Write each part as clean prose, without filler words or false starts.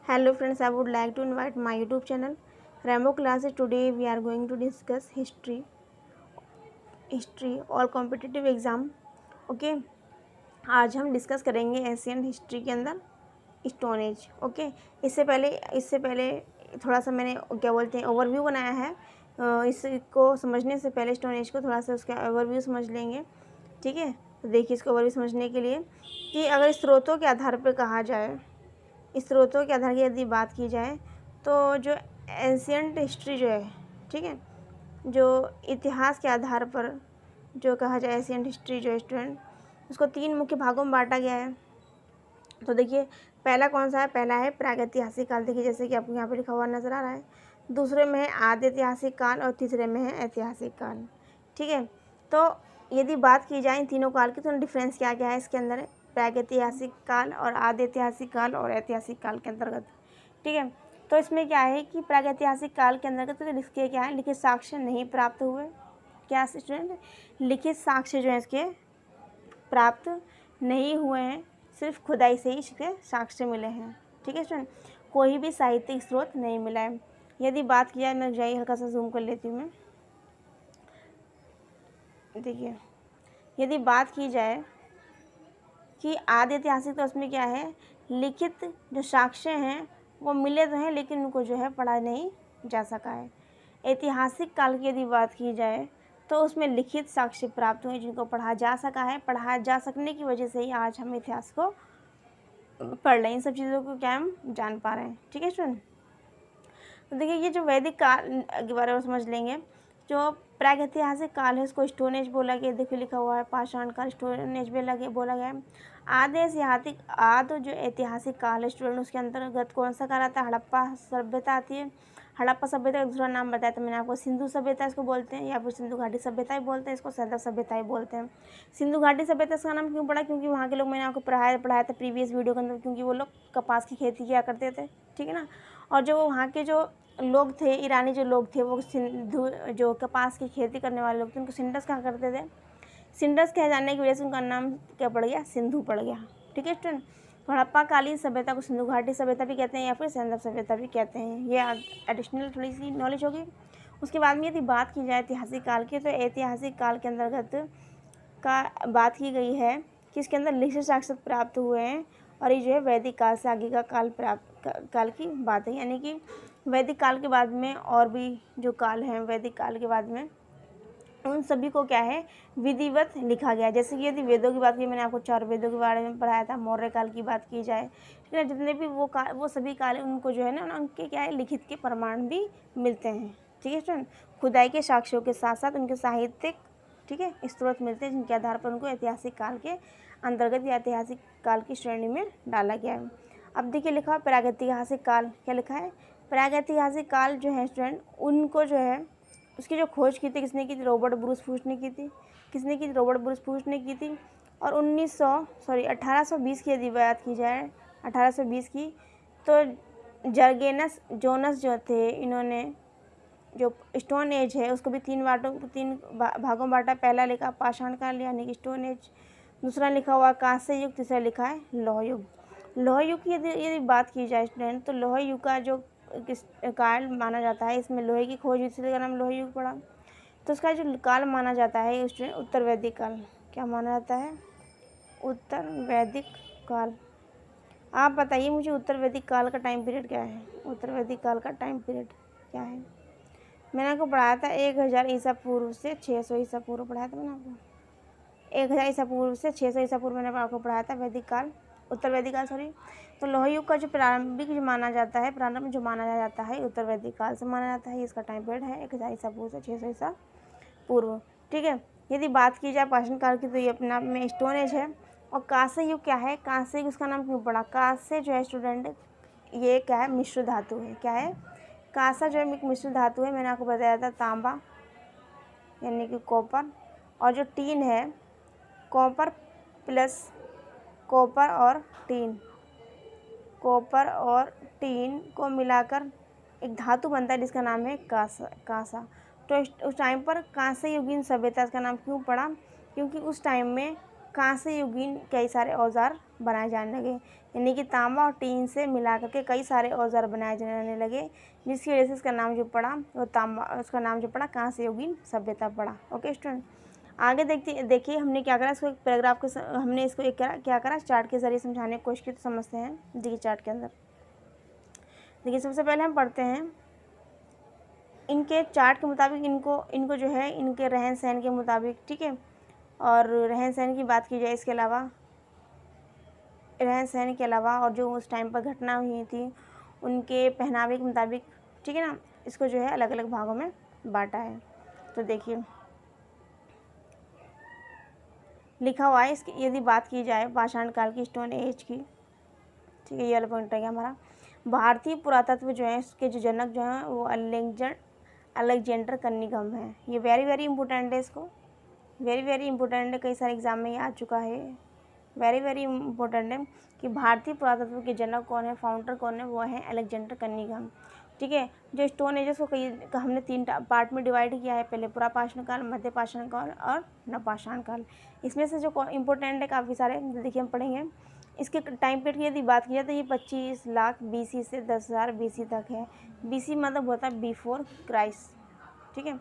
Hello friends, I would like to invite my YouTube channel Rambo Classes. Today we are going to discuss history और competitive exam. Okay, आज हम discuss करेंगे Asian history के अंदर stone age. Okay, इससे पहले थोड़ा सा मैंने क्या बोलते हैं ओवरव्यू बनाया है. इसको समझने से पहले स्टोन एज को थोड़ा सा उसका ओवरव्यू समझ लेंगे. ठीक है, तो देखिए इसको ओवरव्यू समझने के लिए कि अगर स्रोतों के आधार पर कहा जाए, स्रोतों के आधार की यदि बात की जाए तो जो एंशियंट हिस्ट्री जो है, ठीक है, जो इतिहास के आधार पर जो कहा जाए एंशियंट हिस्ट्री जो है स्टूडेंट, उसको 3 मुख्य भागों में बांटा गया है. तो देखिए पहला कौन सा है, पहला है प्रागैतिहासिक काल. देखिए जैसे कि आपको यहाँ पर लिखा हुआ नज़र आ रहा है. दूसरे में है आदि ऐतिहासिक काल और तीसरे में है ऐतिहासिक काल. ठीक है, तो यदि बात की जाए इन तीनों काल की तो डिफरेंस क्या क्या है इसके अंदर, प्रागैतिहासिक काल और आदि ऐतिहासिक काल और ऐतिहासिक काल के अंतर्गत. ठीक है, तो इसमें क्या है कि प्रागैतिहासिक काल के अंतर्गत तो इसके क्या है, लिखित साक्ष्य नहीं प्राप्त हुए. क्या स्टूडेंट, लिखित साक्ष्य जो है इसके प्राप्त नहीं हुए हैं, सिर्फ खुदाई से ही इसके साक्ष्य मिले हैं. ठीक है स्टूडेंट, कोई भी साहित्यिक स्रोत नहीं मिला है. यदि बात की जाए, मैं जाइए हल्का सा जूम कर लेती हूँ मैं. देखिए यदि बात की जाए कि आदि ऐतिहासिक, तो उसमें क्या है, लिखित जो साक्ष्य हैं वो मिले तो हैं लेकिन उनको जो है पढ़ा नहीं जा सका है. ऐतिहासिक काल की यदि बात की जाए तो उसमें लिखित साक्ष्य प्राप्त हुए जिनको पढ़ा जा सका है. पढ़ा जा सकने की वजह से ही आज हम इतिहास को पढ़ रहे हैं, इन सब चीज़ों को क्या हम जान पा रहे हैं. ठीक है स्टूडेंट, तो देखिए ये जो वैदिक काल के बारे में समझ लेंगे. जो प्रागैतिहासिक काल है उसको स्टोन एज बोला गया. देखिए लिखा हुआ है पाषाण काल, स्टोन एज बोला गया है. आदि जो ऐतिहासिक काल है स्टूडेंट, उसके अंतर्गत कौन सा काल आता है, हड़प्पा सभ्यता आती है. हड़प्पा सभ्यता का दूसरा नाम बताया था मैंने आपको, सिंधु सभ्यता इसको बोलते हैं, या फिर सिंधु घाटी सभ्यता ही बोलते हैं, इसको सैंधव सभ्यता ही बोलते हैं. सिंधु घाटी सभ्यता इसका नाम क्यों पड़ा, क्योंकि वहाँ के लोग, मैंने आपको पढ़ाया था प्रीवियस वीडियो के अंदर, क्योंकि वो लोग कपास की खेती किया करते थे. ठीक है ना, और जो वहाँ के जो लोग थे, ईरानी जो लोग थे, वो सिंधु जो कपास की खेती करने वाले लोग थे, उनको सिंडस कहा करते थे. सिंडस कह जाने की वजह से उनका नाम क्या पड़ गया, सिंधु पड़ गया. ठीक है स्टूडेंट, हड़प्पा कालीन सभ्यता को सिंधु घाटी सभ्यता भी कहते हैं या फिर सैंधव सभ्यता भी कहते हैं. ये एडिशनल थोड़ी सी नॉलेज होगी. उसके बाद में यदि बात की जाए ऐतिहासिक काल की, तो ऐतिहासिक काल के अंतर्गत का बात की गई है कि इसके अंदर लिखित साक्ष्य प्राप्त हुए हैं, और ये जो है वैदिक काल से आगे का काल की बात है. यानी कि वैदिक काल के बाद में और भी जो काल हैं वैदिक काल के बाद में, उन सभी को क्या है, विधिवत लिखा गया. जैसे कि यदि वेदों की बात की, मैंने आपको 4 वेदों के बारे में पढ़ाया था. मौर्य काल की बात की जाए, ठीक है, जितने भी वो सभी काल उनको जो है ना, उनके क्या है, लिखित के प्रमाण भी मिलते हैं. ठीक है स्टूडेंट, खुदाई के साक्ष्यों के साथ साथ उनके साहित्यिक, ठीक है, स्रोत मिलते हैं जिनके आधार पर उनको ऐतिहासिक काल के अंतर्गत या ऐतिहासिक काल की श्रेणी में डाला गया है. अब देखिए लिखा है प्रागैतिहासिक काल. क्या लिखा है, प्रागैतिहासिक काल जो है स्टूडेंट, उनको जो है उसकी जो खोज की थी किसने की थी, रॉबर्ट ब्रूस फूस्ट ने की थी. किसने की थी, रॉबर्ट ब्रूस फूस्ट ने की थी. और 1820 की यदि बात की जाए, 1820 की, तो जर्गेनस जोनस जो थे, इन्होंने जो स्टोन एज है उसको भी 3 भागों बांटा. पहला लिखा पाषाण काल यानी कि स्टोन एज, दूसरा लिखा हुआ कांस्य युग, तीसरा लिखा है लौह युग. लौह युग की यदि बात की जाए स्टूडेंट, तो लौह युग का जो किस काल माना जाता है, इसमें लोहे की खोज, इसलिए का नाम लोह युग पड़ा. तो उसका जो काल माना जाता है उत्तर वैदिक काल. क्या माना जाता है, उत्तर वैदिक काल. आप बताइए मुझे उत्तर वैदिक काल का टाइम पीरियड क्या है, उत्तर वैदिक काल का टाइम पीरियड क्या है. मैंने आपको पढ़ाया था 1000 ईसा पूर्व से 600 ईसा पूर्व पढ़ाया था मैंने आपको. 1000 ईसा पूर्व से 600 ईसा पूर्व मैंने आपको पढ़ाया था वैदिक काल, उत्तर वैदिक काल सॉरी. तो लौह युग का जो प्रारंभ जो माना जाता है उत्तर वैदिक काल से माना जाता है. इसका टाइम पीरियड है 1000 ईसा पूर्व से 600 ईसा पूर्व. ठीक है, यदि बात की जाए पाषाण काल की, तो ये अपने आप में स्टोन एज है. और कांस्य युग क्या है, कांस्य युग उसका नाम क्यों पड़ा, कांस्य जो है स्टूडेंट, ये क्या है, मिश्र धातु है. क्या है, कांसा जो है एक मिश्र धातु है. मैंने आपको बताया था तांबा यानी कि कॉपर, और जो टीन है, कॉपर प्लस कॉपर और टीन को मिलाकर एक धातु बनता है जिसका नाम है कांसा. तो उस टाइम पर कांस्य युगीन सभ्यता, इसका नाम क्यों पड़ा, क्योंकि उस टाइम में कांस्य युगीन कई सारे औजार बनाए जाने लगे, यानी कि तांबा और टीन से मिला करके कई सारे औजार बनाए जाने लगे, जिसकी वजह से इसका नाम जो पड़ा वो तांबा, उसका नाम जो पड़ा कांस्ययुगीन सभ्यता पड़ा। ओके स्टूडेंट, आगे देखिए हमने क्या करा, इसको एक पैराग्राफ के हमने इसको एक क्या करा चार्ट के जरिए समझाने की कोशिश की। तो समझते हैं, देखिए चार्ट के अंदर देखिए सबसे पहले हम पढ़ते हैं इनके चार्ट के मुताबिक इनको जो है इनके रहन सहन के मुताबिक, ठीक है, और रहन सहन की बात की जाए, इसके अलावा रहन सहन के अलावा और जो उस टाइम पर घटना हुई थी उनके पहनावे के मुताबिक, ठीक है ना, इसको जो है अलग अलग भागों में बांटा है। तो देखिए लिखा हुआ है, इसकी यदि बात की जाए पाषाण काल की, स्टोन एज की, ठीक है, ये वाला पॉइंट है हमारा। भारतीय पुरातत्व जो है इसके जो जनक जो हैं वो अलेक्जेंडर कनिंघम है। ये वेरी इंपॉर्टेंट है, इसको वेरी इंपॉर्टेंट है, कई सारे एग्जाम में ये आ चुका है। वेरी इंपॉर्टेंट है कि भारतीय पुरातत्व के जनक कौन है, फाउंडर कौन है, वो है अलेक्जेंडर कनिंघम, ठीक है। जो स्टोन एजेस को हमने 3 पार्ट में डिवाइड किया है, पहले पुरापाषाण काल, मध्य पाषाण काल और नवपाषाण काल। इसमें से जो इम्पोर्टेंट है काफ़ी सारे, देखिए हम पढ़ेंगे। इसके टाइम पीरियड की यदि बात की जाए तो ये 25 लाख BC से 10,000 BC तक है। BC मतलब होता है बिफोर क्राइस्ट, ठीक है,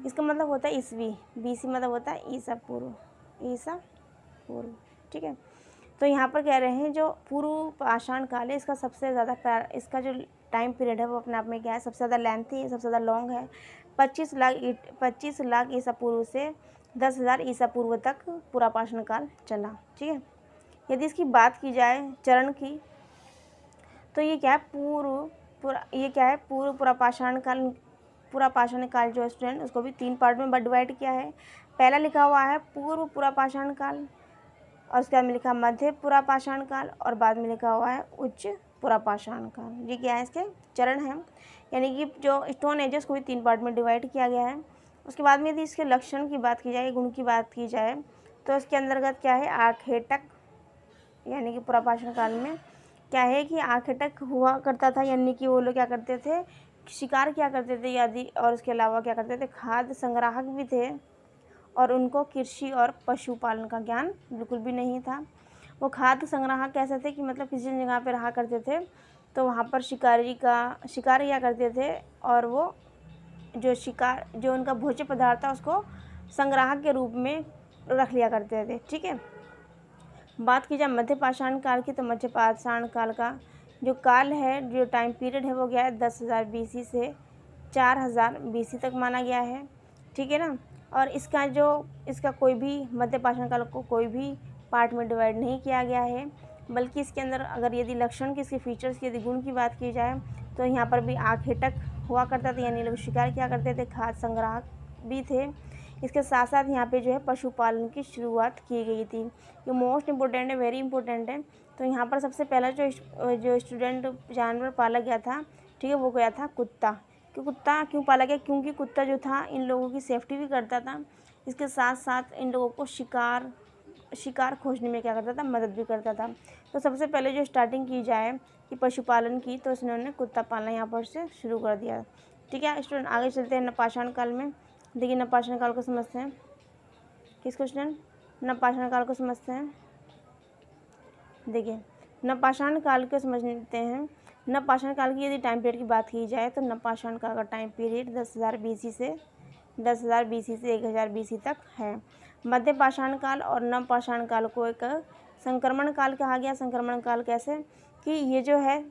इसका मतलब होता है ईस्वी। BC मतलब होता है ईसा पूर्व, ठीक है। तो यहाँ पर कह रहे हैं जो पूर्व पाषाण काल है इसका सबसे ज़्यादा इसका जो टाइम पीरियड है वो अपने आप में क्या है, सबसे ज़्यादा लेंथी है, सबसे ज़्यादा लॉन्ग है। 25 लाख ईसा पूर्व से 10,000 ईसा पूर्व तक पूरा पाषाण काल चला, ठीक है। यदि इसकी बात की जाए चरण की, तो ये क्या है, पूर्व पुरापाषाण काल जो स्टूडेंट, उसको भी 3 पार्ट में डिवाइड किया है। पहला लिखा हुआ है पूर्व पुरापाषाण काल, और उसके बाद में लिखा मध्य पुरापाषाण काल, और बाद में लिखा हुआ है उच्च पुरापाषाण काल। ये क्या है, इसके चरण हैं, यानी कि जो स्टोन एजेस को भी 3 पार्ट में डिवाइड किया गया है। उसके बाद में यदि इसके लक्षण की बात की जाए, गुण की बात की जाए, तो इसके अंतर्गत क्या है, आखेटक, यानी कि पुरापाषाण काल में क्या है कि आखेटक हुआ करता था, यानी कि वो लोग क्या करते थे, शिकार किया करते थे यदि, और उसके अलावा क्या करते थे, खाद्य संग्राहक भी थे, और उनको कृषि और पशुपालन का ज्ञान बिल्कुल भी नहीं था। वो खाद्य संग्राहक कैसे थे कि मतलब किसी जगह पर रहा करते थे तो वहाँ पर शिकार किया करते थे, और वो जो उनका भोज्य पदार्थ था उसको संग्राहक के रूप में रख लिया करते थे, ठीक है। बात की जाए मध्य पाषाण काल की, तो मध्य पाषाण काल का जो काल है, जो टाइम पीरियड है वो गया है 10,000 BC से 4,000 BC तक माना गया है, ठीक है ना। और इसका कोई भी मध्य पाषाण काल को कोई भी पार्ट में डिवाइड नहीं किया गया है, बल्कि इसके अंदर अगर यदि लक्षण की, इसके फीचर्स की, यदि गुण की बात की जाए तो यहाँ पर भी आखेटक हुआ करता था, यानी लोग शिकार किया करते थे, खाद्य संग्राहक भी थे। इसके साथ साथ यहाँ पे जो है पशुपालन की शुरुआत की गई थी। ये मोस्ट इम्पोर्टेंट है, वेरी इंपॉर्टेंट है। तो यहाँ पर सबसे पहला जो स्टूडेंट जानवर पाला गया था, ठीक है, वो गया था कुत्ता। कुत्ता क्यों पाला गया, क्योंकि कुत्ता जो था इन लोगों की सेफ्टी भी करता था, इसके साथ साथ इन लोगों को शिकार खोजने में क्या करता था, मदद भी करता था। तो सबसे पहले जो स्टार्टिंग की जाए कि पशुपालन की, तो उन्होंने कुत्ता पालना यहाँ पर से शुरू कर दिया, ठीक है स्टूडेंट। आगे चलते हैं नवपाषाण काल में। देखिए नवपाषाण काल को समझते हैं, किसको स्टूडेंट, नवपाषाण काल को समझते हैं। देखिए नवपाषाण काल को समझते हैं। नवपाषाण काल की यदि टाइम पीरियड की बात की जाए तो नवपाषाण काल का टाइम पीरियड 10,000 BC से 1,000 BC तक है। मध्य पाषाण काल और नवपाषाण काल को एक संक्रमण काल कहा गया। संक्रमण काल कैसे कि ये जो है,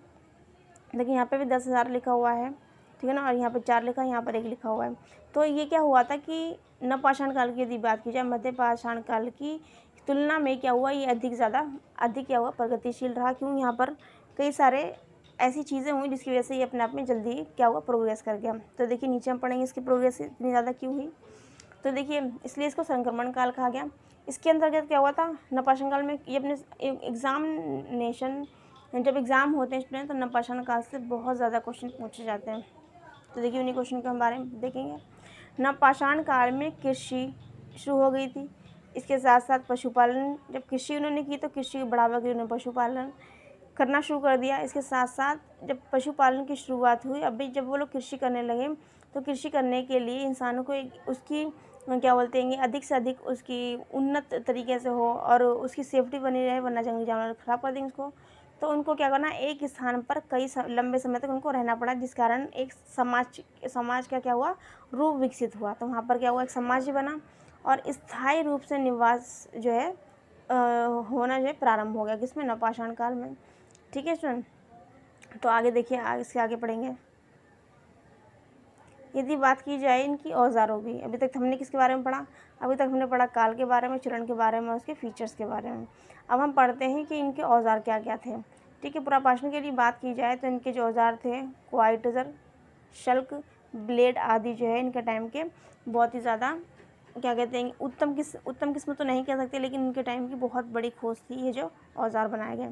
देखिए यहाँ पे भी 10,000 लिखा हुआ है, ठीक है ना, और यहाँ पे 4 लिखा है, यहाँ पर 1 लिखा हुआ है। तो ये क्या हुआ था कि नवपाषाण काल की यदि बात की जाए मध्य पाषाण काल की तुलना में क्या हुआ, ये अधिक क्या हुआ, प्रगतिशील रहा। क्यों, यहाँ पर कई सारे ऐसी चीज़ें हुई जिसकी वजह से ये अपने आप में जल्दी क्या हुआ, प्रोग्रेस कर गया। तो देखिए नीचे हम पढ़ेंगे इसकी प्रोग्रेस इतनी ज़्यादा क्यों हुई। तो देखिए इसलिए इसको संक्रमण काल कहा गया। इसके अंतर्गत क्या हुआ था, नवपाषाण काल में ये अपने जब एग्ज़ाम होते हैं स्टूडेंट, तो नवपाषाण काल से बहुत ज़्यादा क्वेश्चन पूछे जाते हैं। तो देखिए उन्हीं क्वेश्चन के बारे में देखेंगे। नवपाषाण काल में कृषि शुरू हो गई थी, इसके साथ साथ पशुपालन, जब कृषि उन्होंने की तो कृषि को बढ़ावा के उन्होंने पशुपालन करना शुरू कर दिया। इसके साथ साथ जब पशुपालन की शुरुआत हुई, अभी जब वो लोग कृषि करने लगे तो कृषि करने के लिए इंसानों को उसकी क्या बोलते हैं, अधिक से अधिक उसकी उन्नत तरीके से हो और उसकी सेफ्टी बनी रहे, वरना जंगली जानवर खराब कर देंगे उसको। तो उनको क्या करना, एक स्थान पर लंबे समय तक उनको रहना पड़ा, जिस कारण एक समाज का क्या हुआ, रूप विकसित हुआ। तो वहाँ पर क्या हुआ, एक समाज बना और स्थायी रूप से निवास जो है होना जो है प्रारंभ हो गया, किसमें, नवपाषाण काल में। ठीक है स्टूडेंट, तो आगे देखिए, इसके आगे पढ़ेंगे। यदि बात की जाए इनकी औजारों की, अभी तक हमने किसके बारे में पढ़ा, अभी तक हमने पढ़ा काल के बारे में, चरण के बारे में, उसके फीचर्स के बारे में। अब हम पढ़ते हैं कि इनके औजार क्या क्या थे। ठीक है, पुनर्पाषण के लिए बात की जाए तो इनके जो औजार थे, क्वाइटजर, शल्क, ब्लेड आदि जो है इनके टाइम के बहुत ही ज़्यादा क्या कहते हैं, उत्तम किस्म तो नहीं कह सकते, लेकिन उनके टाइम की बहुत बड़ी खोज थी ये जो औजार बनाए गए।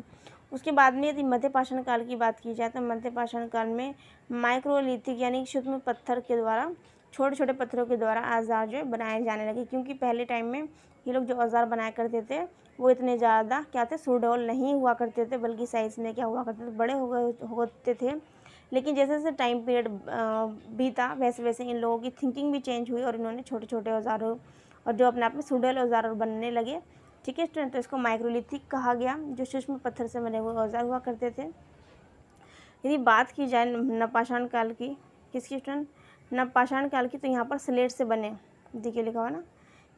उसके बाद में यदि मध्यपाषाण काल की बात की जाए तो मध्यपाषाण काल में माइक्रोलिथिक यानी सूक्ष्म पत्थर के द्वारा, छोटे छोटे पत्थरों के द्वारा औजार जो है बनाए जाने लगे, क्योंकि पहले टाइम में ये लोग जो औजार बनाया करते थे वो इतने ज़्यादा क्या थे, सुडौल नहीं हुआ करते थे, बल्कि साइज़ में क्या हुआ करते थे, बड़े होते थे। लेकिन जैसे जैसे टाइम पीरियड बीता, वैसे वैसे इन लोगों की थिंकिंग भी चेंज हुई और इन्होंने छोटे छोटे औजारों और जो अपने आप में सुडौल औजार बनने लगे। ठीक है स्टूडेंट, तो इसको माइक्रोलिथिक कहा गया, जो सूक्ष्म पत्थर से बने हुए औजार हुआ करते थे। यदि बात की जाए नवपाषाण काल की, किसकी स्टूडेंट, नवपाषाण काल की, तो यहाँ पर स्लेट से बने, देखिए लिखा हुआ ना,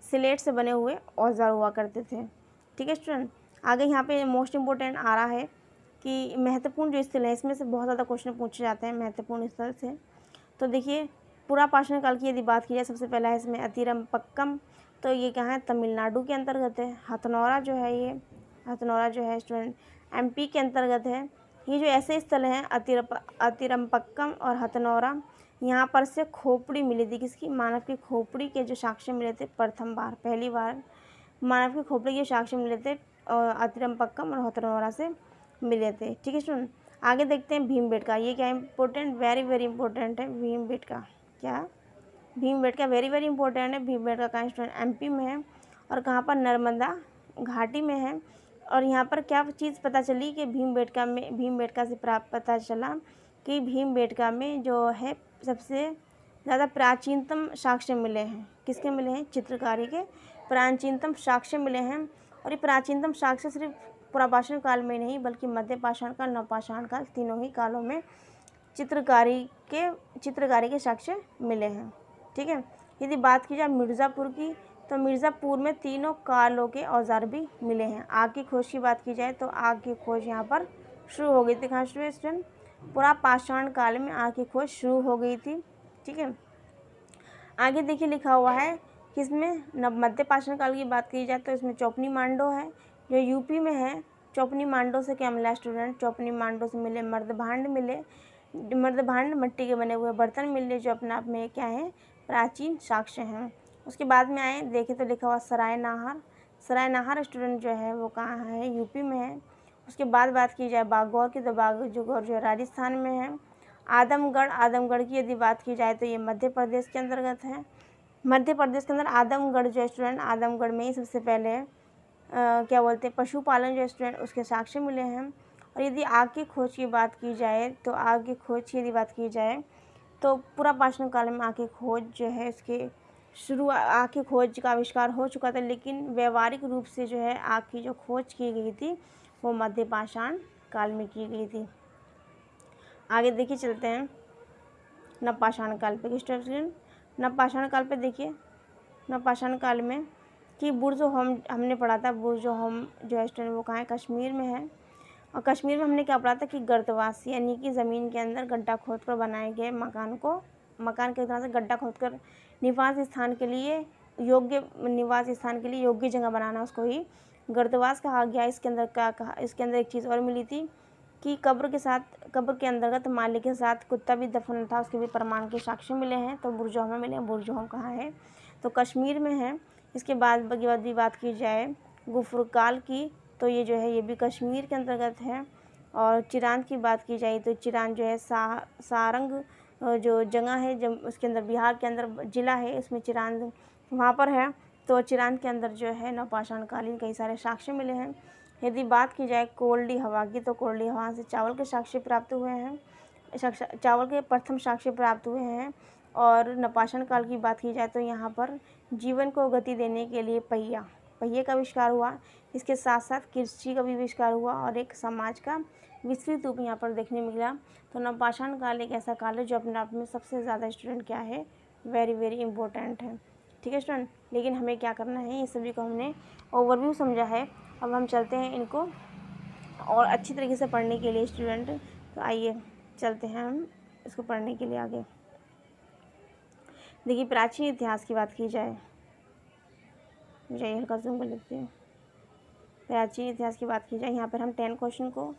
स्लेट से बने हुए औजार हुआ करते थे। ठीक है स्टूडेंट, आगे यहाँ पे मोस्ट इम्पोर्टेंट आ रहा है कि महत्वपूर्ण जो स्थल है, इसमें से बहुत ज़्यादा क्वेश्चन पूछे जाते हैं महत्वपूर्ण स्थल से। तो देखिए, पुरापाषाण काल की यदि बात की जाए, सबसे पहला है इसमें अतिरम्पक्कम, तो ये कहाँ है, तमिलनाडु के अंतर्गत है। हथनौरा जो है, ये हथनौरा जो है स्टूडेंट एमपी के अंतर्गत है। ये जो ऐसे स्थल हैं अतिरम्पक्कम और हथनौरा, यहाँ पर से खोपड़ी मिली थी, किसकी, मानव की खोपड़ी के जो साक्ष्य मिले थे प्रथम बार, पहली बार मानव की खोपड़ी के साक्ष्य मिले थे अतिरम्पक्कम और हथनौरा से मिले थे। ठीक है स्टूडेंट, आगे देखते हैं भीमबेटका, ये क्या इंपॉर्टेंट, वेरी वेरी इंपॉर्टेंट है भीमबेटका। क्या, भीमबेटका वेरी वेरी इंपॉर्टेंट है। भीमबेटका कहाँ स्टूडेंट, एमपी में है और कहाँ पर, नर्मदा घाटी में है। और यहाँ पर क्या चीज़ पता चली कि भीमबेटका से प्राप्त पता चला कि भीमबेटका में जो है सबसे ज़्यादा प्राचीनतम साक्ष्य मिले हैं, किसके मिले हैं, चित्रकारी के प्राचीनतम साक्ष्य मिले हैं। और ये प्राचीनतम साक्ष्य सिर्फ पुरापाषाण काल में नहीं, बल्कि मध्यपाषाण काल, नवपाषाण काल, तीनों ही कालों में चित्रकारी के साक्ष्य मिले हैं। ठीक है, यदि बात की जाए मिर्ज़ापुर की, तो मिर्ज़ापुर में तीनों कालों के औजार भी मिले हैं। आग की खोज की बात की जाए तो आग की खोज यहाँ पर शुरू हो गई थी, कहाँ स्टूडेंट, पुरापाषाण काल में आग की खोज शुरू हो गई थी। ठीक है, आगे देखिए लिखा हुआ है किसमें, मध्यपाषाण काल की बात की जाए तो इसमें चौपनी मांडो है, जो यूपी में है। चौपनी मांडो से क्या मिला स्टूडेंट, चौपनी मांडो से मिले मर्दभांड मिले, मर्दभांड मिट्टी के बने हुए बर्तन मिले, जो अपने आप में क्या है, प्राचीन साक्ष्य हैं। उसके बाद में आए देखें तो लिखा हुआ सरायनाहार स्टूडेंट जो है वो कहाँ है, यूपी में है। उसके बाद बात की जाए बागौर की, तो बागौर जो है राजस्थान में है। आदमगढ़ की यदि बात की जाए तो ये मध्य प्रदेश के अंतर्गत है। मध्य प्रदेश के अंदर आदमगढ़ जो स्टूडेंट, आदमगढ़ में ही सबसे पहले क्या बोलते हैं, पशुपालन जो स्टूडेंट उसके साक्ष्य मिले हैं। और यदि आग की खोज की बात की जाए तो आग की खोज की यदि बात की जाए तो पुरापाषाण काल में आग की खोज जो है इसके आग की खोज का आविष्कार हो चुका था, लेकिन व्यवहारिक रूप से जो है आग की जो खोज की गई थी वो मध्यपाषाण काल में की गई थी। आगे देखिए चलते हैं नवपाषाण काल पे, किस टाइप से, नवपाषाण काल पे देखिए, नवपाषाण काल में कि बुर्ज़होम हमने पढ़ा था, बुर्ज़होम जो है स्टूडेंट वो कहाँ है, कश्मीर में है। और कश्मीर में हमने क्या पढ़ा था कि गर्तवास यानी कि ज़मीन के अंदर गड्ढा खोदकर बनाए गए मकान के तरह से गड्ढा खोदकर निवास स्थान के लिए योग्य जगह बनाना, उसको ही गर्तवास कहा गया। इसके अंदर क्या कहा, इसके अंदर एक चीज़ और मिली थी कि कब्र के अंतर्गत मालिक के साथ कुत्ता भी दफन था, उसके भी प्रमाण के साक्ष्य मिले हैं। तो बुर्ज़होम मिले हैं। बुर्ज़होम कहाँ है, तो कश्मीर में है। इसके बाद भी बात की जाए गुफरकाल की, तो ये जो है ये भी कश्मीर के अंतर्गत है। और चिरांद की बात की जाए तो चिरांद जो है सारंग जो जगह है, जब उसके अंदर बिहार के अंदर ज़िला है, इसमें चिरांद वहाँ पर है। तो चिरांद के अंदर जो है नवपाषाण कालीन कई सारे साक्ष्य मिले हैं। यदि बात की जाए कोल्डी हवा की, तो कोल्डी हवा से चावल के साक्ष्य प्राप्त हुए हैं, चावल के प्रथम साक्ष्य प्राप्त हुए हैं। और नपाषाण काल की बात की जाए तो यहाँ पर जीवन को गति देने के लिए पहिए का आविष्कार हुआ। इसके साथ साथ कृषि का भी आविष्कार हुआ और एक समाज का विस्तृत रूप यहाँ पर देखने मिला। तो नवपाषाण काल एक ऐसा काल है जो अपने आप में सबसे ज़्यादा स्टूडेंट क्या है, वेरी वेरी इंपॉर्टेंट है। ठीक है स्टूडेंट, लेकिन हमें क्या करना है, ये सभी को हमने ओवरव्यू समझा है। अब हम चलते हैं इनको और अच्छी तरीके से पढ़ने के लिए स्टूडेंट। तो आइए चलते हैं हम इसको पढ़ने के लिए आगे। देखिए, प्राचीन इतिहास की बात की जाए, मुझे हल्का जूम कर लेती हूँ। प्राचीन इतिहास की बात की जाए, यहाँ पर हम 10 क्वेश्चन को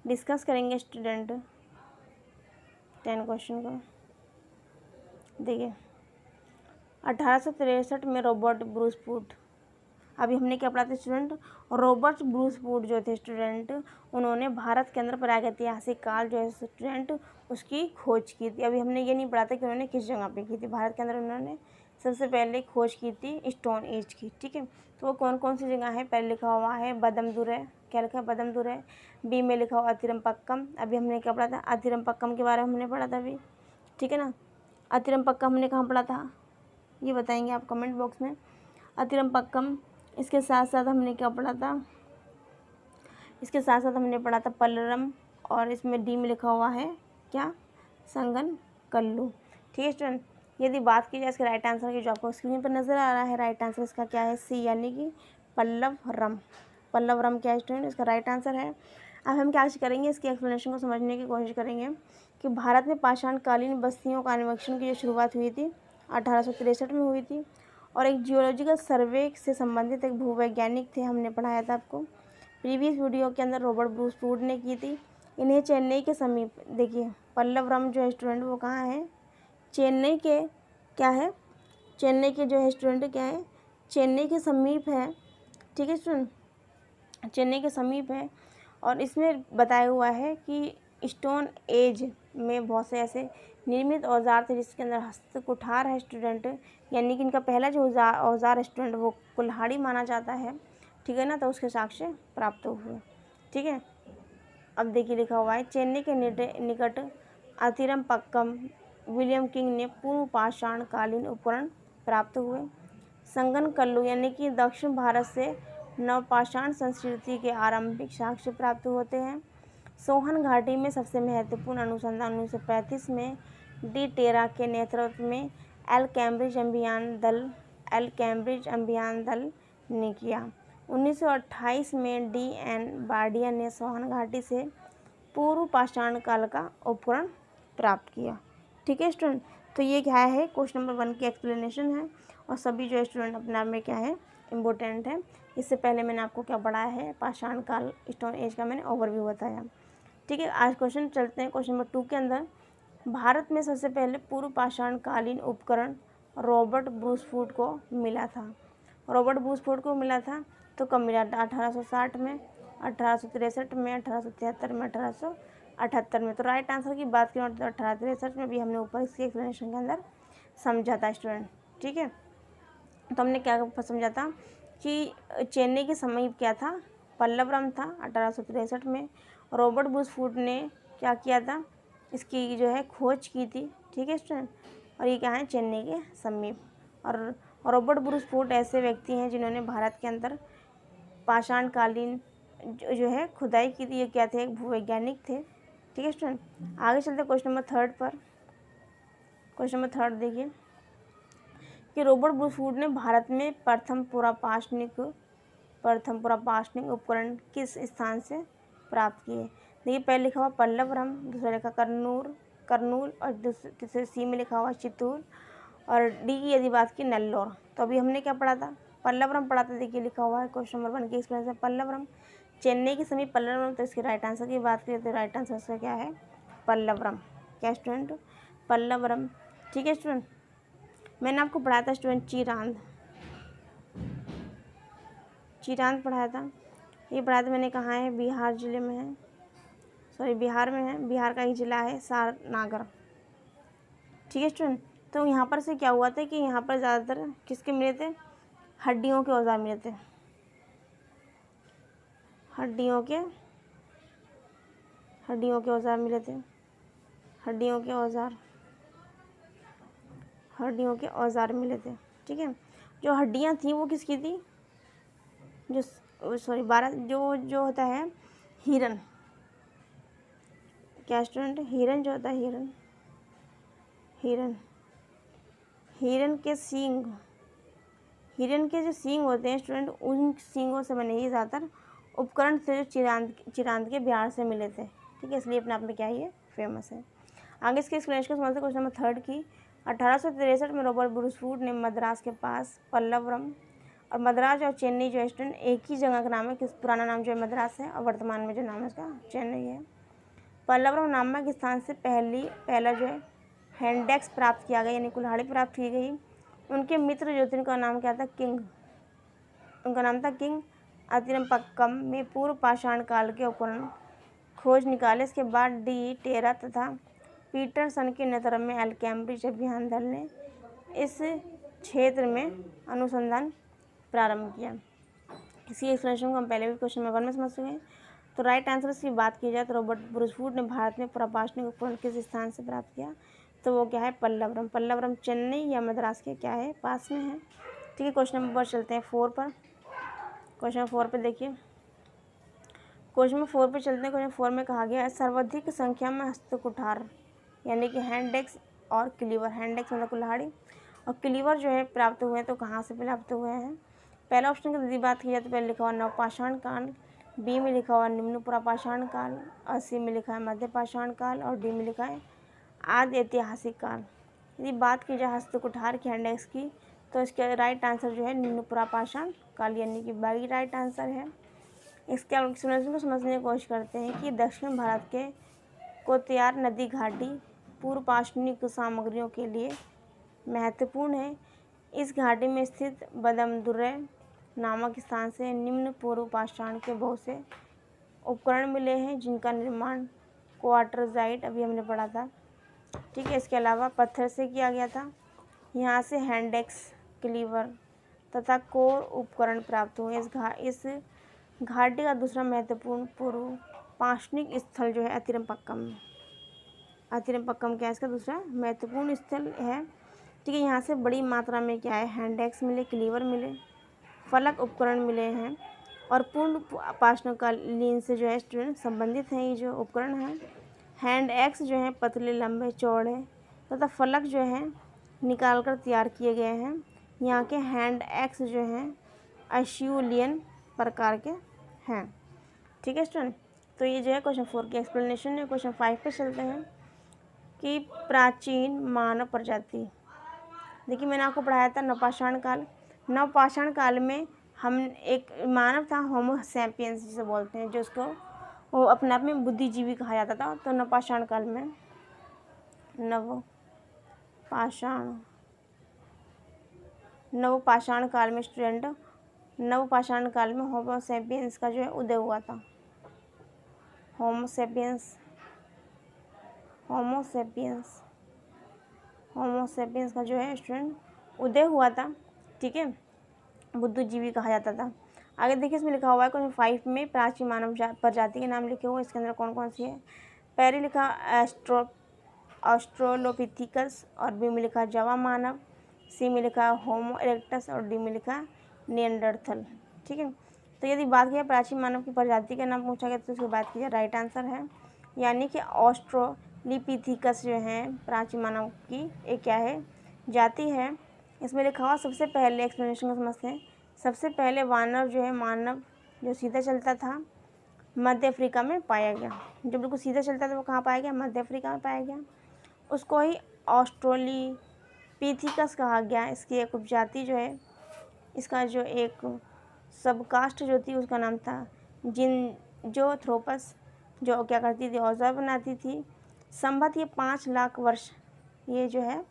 डिस्कस करेंगे स्टूडेंट। 10 क्वेश्चन को देखिए, 1863 में रॉबर्ट ब्रूस वुड, अभी हमने क्या पढ़ा था स्टूडेंट, रॉबर्ट ब्रूस वुड जो थे स्टूडेंट, उन्होंने भारत के अंदर प्रागैतिहासिक काल जो है स्टूडेंट उसकी खोज की थी। अभी हमने ये नहीं पढ़ा था कि उन्होंने किस जगह पे की थी। भारत के अंदर उन्होंने सबसे पहले खोज की थी स्टोन एज की। ठीक है, तो वो कौन कौन सी जगह है, पहले लिखा हुआ है बदमदुरै, क्या लिखा है बदमदुरै। बी में लिखा हुआ अतिरमपक्कम, अभी हमने क्या पढ़ा था, अतिरमपक्कम के बारे में हमने पढ़ा था अभी। ठीक है ना, अतिरमपक्कम हमने कहाँ पढ़ा था, ये बताएंगे आप कमेंट बॉक्स में। अतिरमपक्कम, इसके साथ साथ हमने क्या पढ़ा था, इसके साथ साथ हमने पढ़ा था पल्लरम, और इसमें डी में लिखा हुआ है क्या, संगन कल्लू। ठीक है स्टूडेंट, यदि बात की जाए इसके राइट आंसर की, जो आपको स्क्रीन पर नज़र आ रहा है, राइट आंसर इसका क्या है, सी यानी कि पल्लवरम। पल्लवरम क्या है स्टूडेंट, इसका राइट आंसर है। अब हम क्या करेंगे, इसके एक्सप्लेनेशन को समझने की कोशिश करेंगे कि भारत में पाषाणकालीन बस्तियों का अन्वेषण की जो शुरुआत हुई थी 1863 में हुई थी, और एक जियोलॉजिकल सर्वे से संबंधित एक भूवैज्ञानिक थे, हमने पढ़ाया था आपको प्रीवियस वीडियो के अंदर, रॉबर्ट ब्रूस वुड ने की थी। इन्हें चेन्नई के समीप, देखिए पल्लवरम जो है स्टूडेंट वो कहाँ है, चेन्नई के, क्या है, चेन्नई के जो है स्टूडेंट क्या है, चेन्नई के समीप है। ठीक है स्टूडेंट, चेन्नई के समीप है, और इसमें बताया हुआ है कि स्टोन एज में बहुत से ऐसे निर्मित औजार थे जिसके अंदर हस्त कुठार है स्टूडेंट, यानी कि इनका पहला जो औजार स्टूडेंट वो कुल्हाड़ी माना जाता है। ठीक है ना, तो उसके साक्ष्य प्राप्त हुए। ठीक है, अब देखिए लिखा हुआ है, चेन्नई के निकट अतिरमपक्कम विलियम किंग ने पूर्व पाषाण कालीन उपकरण प्राप्त हुए। संगन कल्लू यानी कि दक्षिण भारत से नवपाषाण संस्कृति के आरंभिक साक्ष्य प्राप्त होते हैं। सोहन घाटी में सबसे महत्वपूर्ण अनुसंधान 1935 में डी टेरा के नेतृत्व में एल कैम्ब्रिज अभियान दल ने किया। 1928 में डी एन बार्डिया ने सोहन घाटी से पूर्व पाषाण काल का उपकरण प्राप्त किया। ठीक है स्टूडेंट, तो ये क्या है, क्वेश्चन नंबर 1 की एक्सप्लेनेशन है, और सभी जो स्टूडेंट अपने आप में क्या है, इम्पोर्टेंट है। इससे पहले मैंने आपको क्या पढ़ाया है, पाषाण काल स्टोन एज का मैंने ओवरव्यू बताया। ठीक है, आज क्वेश्चन चलते हैं क्वेश्चन नंबर 2 के अंदर। भारत में सबसे पहले पूर्व पाषाण कालीन उपकरण रॉबर्ट ब्रूस वुड को मिला था। रॉबर्ट ब्रूस वुड को मिला था तो कब मिला था, 1860 में, 1863 में, 1873 में, 1878 में। तो राइट आंसर की बात करें तो 1863 में भी हमने ऊपर इसके एक्सप्लेनेशन के अंदर समझा था स्टूडेंट। ठीक है, तो हमने क्या समझा था कि चेन्नई के समीप क्या था, पल्लवरम था 1863 में। रॉबर्ट ब्रूस वुड ने क्या किया था, इसकी जो है खोज की थी। ठीक है स्टूडेंट, और ये क्या है, चेन्नई के समीप। और रॉबर्ट ब्रूस वुड ऐसे व्यक्ति हैं जिन्होंने भारत के अंदर पाषाणकालीन जो है खुदाई की थी। ये क्या थे, एक भूवैज्ञानिक थे। ठीक है स्टूडेंट, आगे चलते क्वेश्चन नंबर 3 पर। क्वेश्चन नंबर 3 देखिए कि रॉबर्ट ब्रूस वुड ने भारत में प्रथम पुरापाषाणिक उपकरण किस स्थान से प्राप्त किए। देखिए, पहले लिखा हुआ पल्लवरम, दूसरा लिखा करनूल, और तीसरे सी में लिखा हुआ चित्तूर, और डी की यदि बात की नेल्लोर। तो अभी हमने क्या पढ़ा था, पल्लवरम पढ़ा था। देखिए लिखा हुआ है क्वेश्चन नंबर 1 की एक्सप्लेनेशन, पल्लवरम, चेन्नई के समीप पल्लवरम। तो इसके राइट आंसर की बात करें तो राइट आंसर इसका क्या है, पल्लवरम। क्या स्टूडेंट, पल्लवरम। ठीक है स्टूडेंट, मैंने आपको पढ़ाया था स्टूडेंट चीरांद पढ़ाया था। ये पढ़ाया था मैंने, कहाँ है, बिहार जिले में है, सॉरी बिहार में है, बिहार का ही जिला है सारनागढ़। ठीक है स्टूडेंट, तो यहाँ पर से क्या हुआ था कि यहाँ पर ज़्यादातर किसके मिले थे, हड्डियों के औजार मिले थे, हड्डियों के औजार मिले थे, हड्डियों के औजार। हड्डियों के औजार मिले थे। ठीक है, जो हड्डियाँ थी वो किसकी थी, जो सॉरी 12 जो होता है हिरन, क्या स्टूडेंट, हिरन जो होता है हिरन के सींग, हिरन के जो सींग होते हैं स्टूडेंट, उन सींगों से बने ही ज़्यादातर उपकरण थे जो चिरांद के बिहार से मिले थे। ठीक है, इसलिए अपने आप में क्या है, फेमस है। आगे इसके एक्सप्लेनेशन को समझते, क्वेश्चन नंबर 3 की 1863 में रॉबर्ट ब्रूसवुड ने मद्रास के पास पल्लवरम, और मद्रास और चेन्नई जो है स्टूडेंट एक ही जगह का नाम है, किस पुराना नाम जो है मद्रास है और वर्तमान में जो नाम है उसका चेन्नई है। पल्लवरम नामक स्थान से पहला जो है हैंडेक्स प्राप्त किया गया, यानी कुल्हाड़ी प्राप्त की गई। उनके मित्र जो थे उनका नाम क्या था, किंग, उनका नाम था किंग। अतिरम्पक्कम में पूर्व पाषाण काल के उपकरण खोज निकाले। इसके बाद डी टेरा तथा पीटरसन के नेतृत्व में एल कैम्ब्रिज अभियान दल ने इस क्षेत्र में अनुसंधान प्रारंभ किया। इसी एक्सप्लेनेशन को हम पहले भी क्वेश्चन नंबर 1 में समझ चुके हैं। तो राइट आंसर की बात की जाए तो रॉबर्ट ब्रूसवुड ने भारत में प्रभाषणिक उपकरण किस स्थान से प्राप्त किया, तो वो क्या है, पल्लवरम। पल्लवरम चेन्नई या मद्रास के क्या है, पास में है। ठीक है, क्वेश्चन नंबर चलते हैं 4 पर। क्वेश्चन 4 पे देखिए, क्वेश्चन नंबर 4 पे चलते हैं। क्वेश्चन 4 में कहा गया है सर्वाधिक संख्या में हस्तकुठार यानी कि हैंडेक्स और क्लीवर, हैंडेक्स मतलब कुल्हाड़ी और क्लीवर जो है प्राप्त हुए हैं, तो कहाँ से प्राप्त हुए हैं। पहला ऑप्शन की यदि बात की जाए तो पहले लिखा हुआ नवपाषाण काल, बी में लिखा हुआ निम्न पुरापाषाण काल, और सी में लिखा है मध्य पाषाण काल, और डी में लिखा है आदि ऐतिहासिक काल। यदि बात की जाए हस्तकुठार की, हैंडेक्स की, तो इसका राइट आंसर जो है निम्न पुरापाषाण काल, यानी कि बाई राइट आंसर है। इसके एक्सप्लेनेशन को समझने की कोशिश करते हैं कि दक्षिण भारत के कोतयार नदी घाटी पूर्व पाषाणिक सामग्रियों के लिए महत्वपूर्ण है। इस घाटी में स्थित बदमदुर्रे नामक स्थान से निम्न पूर्व पाषाण के बहुत से उपकरण मिले हैं, जिनका निर्माण क्वार्टरजाइट, अभी हमने पढ़ा था। ठीक है, इसके अलावा पत्थर से किया गया था। यहाँ से हैंडेक्स, क्लीवर तथा कोर उपकरण प्राप्त हुए। इस घाटी का दूसरा महत्वपूर्ण पूर्व पाषाणिक स्थल जो है अतिरम्पक्कम, अतिरम्पक्कम क्या है इसका दूसरा महत्वपूर्ण स्थल है। ठीक है, यहाँ से बड़ी मात्रा में क्या है, हैंडेक्स मिले, क्लीवर मिले, फलक उपकरण मिले हैं, और पूर्ण पाषाणकालीन से जो है स्टूडेंट संबंधित हैं ये जो उपकरण हैं। हैंड एक्स जो है पतले लंबे चौड़े तथा फलक जो है निकाल कर तैयार किए गए हैं। यहाँ के हैंड एक्स जो हैं अश्यूलियन प्रकार के हैं। ठीक है स्टूडेंट, तो ये जो है क्वेश्चन 4 की एक्सप्लेनेशन है। क्वेश्चन 5 पे चलते हैं कि प्राचीन मानव प्रजाति। देखिए, मैंने आपको पढ़ाया था नवपाषाण काल। नवपाषाण काल में हम एक मानव था, होमो सैपियंस जिसे बोलते हैं, जो उसको वो अपने आप में बुद्धिजीवी कहा जाता था। तो नवपाषाण काल में नवपाषाण काल में स्टूडेंट, नवपाषाण काल में होमो सैपियंस का जो है उदय हुआ था। होमो सैपियंस का जो है स्टूडेंट उदय हुआ था। ठीक है, बुद्धिजीवी कहा जाता था। आगे देखिए, इसमें लिखा हुआ है क्वेश्चन 5 में प्राचीन मानव प्रजाति के नाम लिखे हुए। इसके अंदर कौन कौन सी है। पहले लिखा ऑस्ट्रोलोपिथिकस, और बी में लिखा जवा मानव, सी में लिखा होमो इरेक्टस, और डी में लिखा निएंडरथल। ठीक है, तो यदि बात की प्राचीन मानव की प्रजाति का नाम पूछा गया तो उसकी बात की जाए राइट आंसर है, यानी कि ऑस्ट्रोलिपिथिकस जो है प्राचीन मानव की एक क्या है, जाति है। इसमें लिखा हुआ सबसे पहले एक्सप्लेनेशन को समझते हैं। सबसे पहले मानव जो सीधा चलता था मध्य अफ्रीका में पाया गया। जो बिल्कुल सीधा चलता था वो कहाँ पाया गया, मध्य अफ्रीका में पाया गया। उसको ही ऑस्ट्रोलिपिथिकस कहा गया। इसकी एक उपजाति जो है, इसका जो एक सबकास्ट जो थी उसका नाम था जिनजोथ्रोपस, जो क्या करती थी, औजार बनाती थी। संभवत ये 5 लाख वर्ष, ये जो है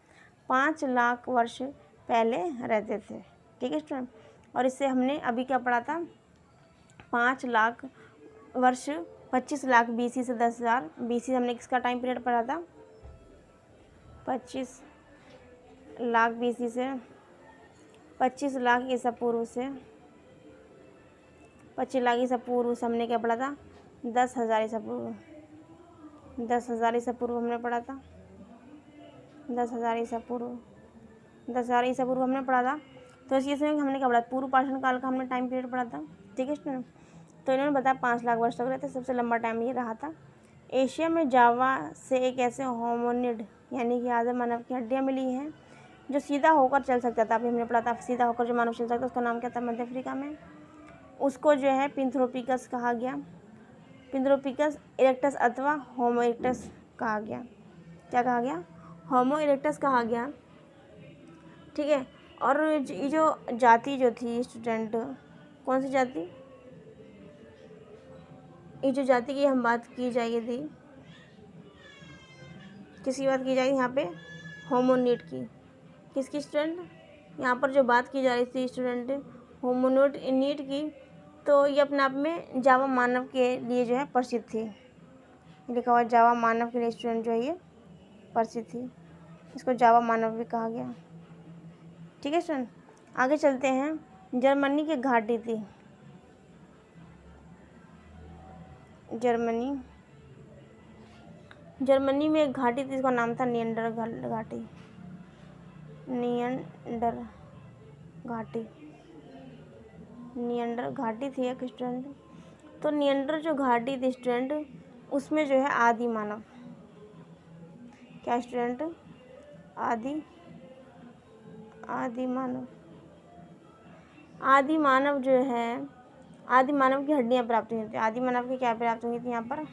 5 लाख वर्ष पहले रहते थे। ठीक है स्टूडेंट, और इससे हमने अभी क्या पढ़ा था, 5 लाख वर्ष 25 लाख BC से 10,000 BC हमने किसका टाइम पीरियड पढ़ा था, 25 लाख BC से 25 लाख ईसा पूर्व से 25 लाख ईसा पूर्व से हमने क्या पढ़ा था, 10,000 ईसा पूर्व, 10,000 ईसा पूर्व हमने पढ़ा था, 10,000 ईसा पूर्व। 10,000 ईसा पूर्व हमने पढ़ा था। तो इस केस में हमने क्या पढ़ा, पूर्व पाषाण काल का हमने टाइम पीरियड पढ़ा था। ठीक है स्टूडेंट, तो इन्होंने बताया 5 लाख वर्ष तक रहते, सबसे लंबा टाइम ये रहा था। एशिया में जावा से एक ऐसे होमोनिड यानी कि आदिम मानव की हड्डियाँ मिली हैं जो सीधा होकर चल सकता था। अभी हमने पढ़ा था सीधा होकर जो मानव चल सकता, उसका नाम क्या था, मध्य अफ्रीका में। उसको जो है पिंथरोपिकस कहा गया, पिंथरोपिकस इरेक्टस अथवा होमो इरेक्टस कहा गया। क्या कहा गया, होमो इरेक्टस कहा गया। ठीक है, और ये जो जाति जो थी स्टूडेंट, कौन सी जाति, ये जो जाति की हम बात की जाएगी थी, किसकी बात की जाएगी यहाँ पे, होमोनिड की। किसकी स्टूडेंट, यहाँ पर जो बात की जा रही थी स्टूडेंट होमोनिड की, तो ये अपने आप में जावा मानव के लिए जो है प्रसिद्ध थी। लिखा हुआ जावा मानव के लिए स्टूडेंट जो है ये प्रसिद्ध थी, इसको जावा मानव भी कहा गया। ठीक है स्टूडेंट, आगे चलते हैं। जर्मनी की घाटी थी, जर्मनी में एक घाटी थी, इसका नाम था नियंडर घाटी, नियंडर घाटी थी एक स्टूडेंट। तो नियंडर जो घाटी थी स्टूडेंट, उसमें जो है आदि मानव, क्या स्टूडेंट, आदि मानव जो है, आदि मानव की हड्डियाँ प्राप्त हुई थी। आदि मानव की क्या प्राप्त हुई थी यहाँ पर,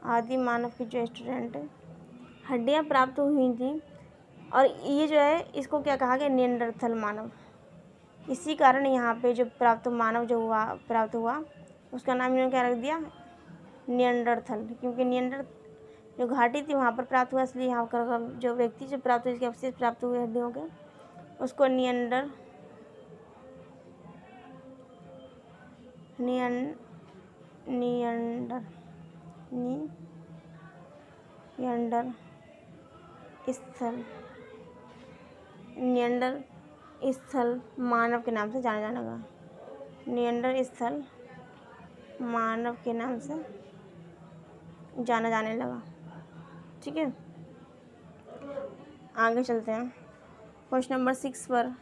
आदि मानव की जो स्टूडेंट हड्डियाँ प्राप्त हुई थी। और ये जो है इसको क्या कहा गया, नियंडरथल मानव। इसी कारण यहाँ पे जो प्राप्त मानव जो प्राप्त हुआ उसका नाम इन्होंने क्या रख दिया, नियंडरथल। क्योंकि नियंडर जो घाटी थी वहाँ पर प्राप्त हुआ, इसलिए यहाँ पर जो व्यक्ति जो प्राप्त हुए, इसके अवशेष प्राप्त हुए हड्डियों के, उसको नियंडर स्थल मानव के नाम से जाना जाने लगा, नियंडर स्थल मानव के नाम से जाना जाने लगा। ठीक है, आगे चलते हैं क्वेश्चन नंबर 6 पर।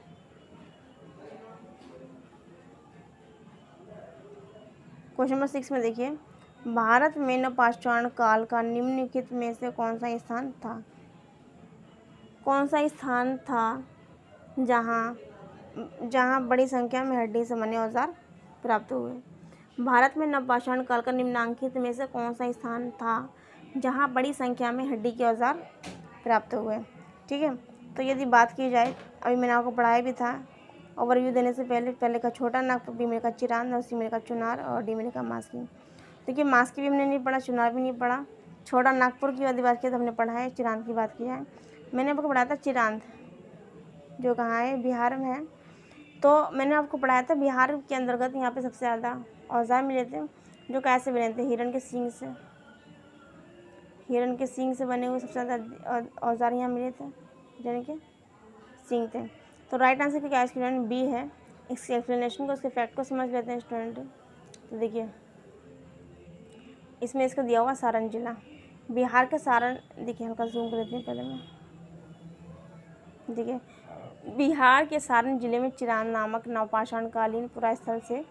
क्वेश्चन नंबर 6 में देखिए, भारत में नवपाषाण काल का निम्नलिखित में से कौन सा स्थान था, कौन सा स्थान था जहाँ बड़ी संख्या में हड्डी से बने औजार प्राप्त हुए। भारत में नवपाषाण काल का निम्नांकित में से कौन सा स्थान था जहाँ बड़ी संख्या में हड्डी के औजार प्राप्त हुए। ठीक है, तो यदि बात की जाए, अभी मैंने आपको पढ़ाया भी था, ओवरव्यू देने से पहले का छोटा नागपुर, बी में का चिरांद, और सी में का चुनार, और डी में का मास्की। देखिए मास्की भी हमने नहीं पढ़ा, चुनार भी नहीं पढ़ा। छोटा नागपुर की यदि बात की तो हमने पढ़ा है। चिरांद की बात की है, मैंने आपको पढ़ाया था चिरांद जो कहाँ है, बिहार में है। तो मैंने आपको पढ़ाया था बिहार के अंतर्गत यहाँ पे सबसे ज़्यादा औजार मिले थे, जो कैसे बने थे, हिरण के सींग से बने हुए सबसे ज़्यादा औजार यहाँ मिले थे, हिरण के सींग थे। तो राइट आंसर क्या है स्टूडेंट, बी है। इसके एक्सप्लेनेशन को, उसके फैक्ट को समझ लेते हैं स्टूडेंट। तो देखिए इसमें इसको दिया हुआ सारण जिला, बिहार का सारण, देखिए हल्का जूम कर देती हूँ पहले मैं, देखिए बिहार के सारण जिले में चिरांद नामक नवपाषाण कालीन पुरास्थल से